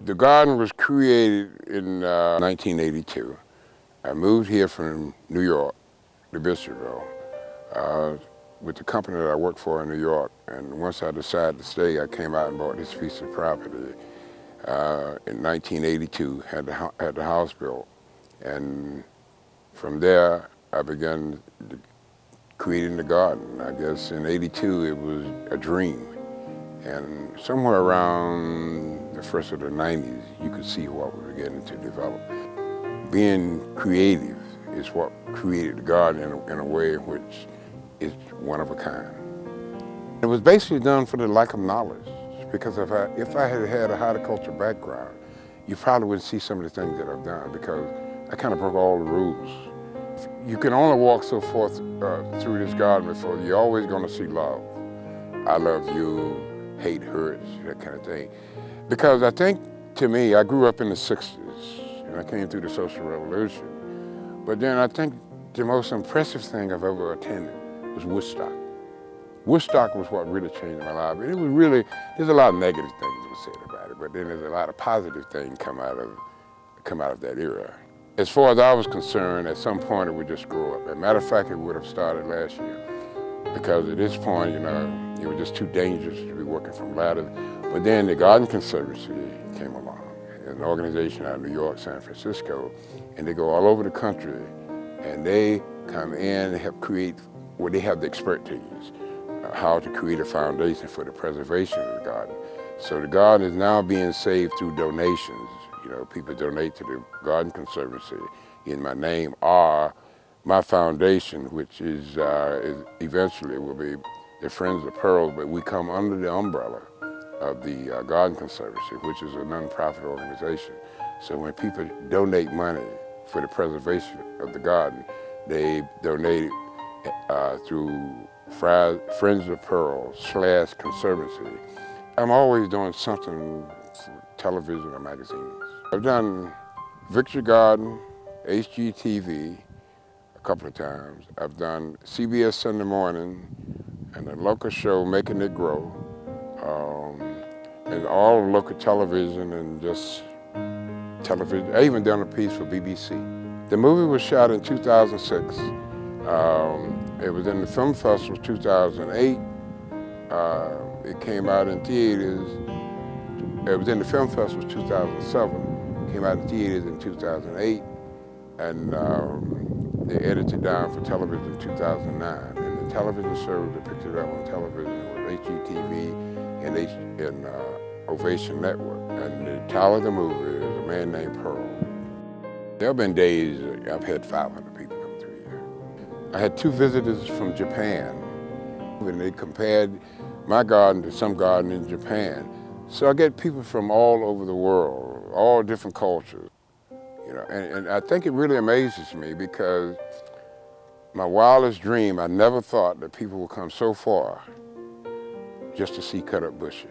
The garden was created in 1982. I moved here from New York to Bishopville with the company that I worked for in New York. And once I decided to stay, I came out and bought this piece of property in 1982, had the house built. And from there, I began creating the garden. I guess in '82, it was a dream. And somewhere around the first of the '90s, you could see what we were getting to develop. Being creative is what created the garden in a way in which is one of a kind. It was basically done for the lack of knowledge, because if I had had a horticulture background, you probably wouldn't see some of the things that I've done, because I kind of broke all the rules. You can only walk so far through this garden before you're always going to see love. I love you, hate hurts, that kind of thing. Because I think, to me, I grew up in the '60s, and I came through the Social Revolution. But then I think the most impressive thing I've ever attended was Woodstock. Woodstock was what really changed my life. And it was really, there's a lot of negative things that were said about it, but then there's a lot of positive things come out of that era. As far as I was concerned, at some point it would just grow up. As a matter of fact, it would have started last year, because at this point, you know, it was just too dangerous to be working from ladders. But then the Garden Conservancy came along, an organization out of New York, San Francisco, and they go all over the country, and they come in and help create, well, they have the expertise, how to create a foundation for the preservation of the garden. So the garden is now being saved through donations. You know, people donate to the Garden Conservancy in my name, or my foundation, which is eventually will be the Friends of Pearls, but we come under the umbrella of the Garden Conservancy, which is a nonprofit organization. So when people donate money for the preservation of the garden, they donate it through Friends of Pearls / Conservancy. I'm always doing something for television or magazines. I've done Victory Garden, HGTV a couple of times. I've done CBS Sunday Morning and a local show, Making It Grow, and all local television and just television. I even done a piece for BBC. The movie was shot in 2006. It was in the Film Festival 2008. It came out in theaters. It was in the Film Festival 2007. Came out in theaters in 2008. And they edited it down for television in 2009. And the television service that picked it up on television was HGTV and Ovation Network. And the title of the movie is A Man Named Pearl. There have been days I've had 500 people come through here. I had 2 visitors from Japan, and they compared my garden to some garden in Japan. So I get people from all over the world, all different cultures. You know, and I think it really amazes me, because my wildest dream, I never thought that people would come so far just to see cut up bushes.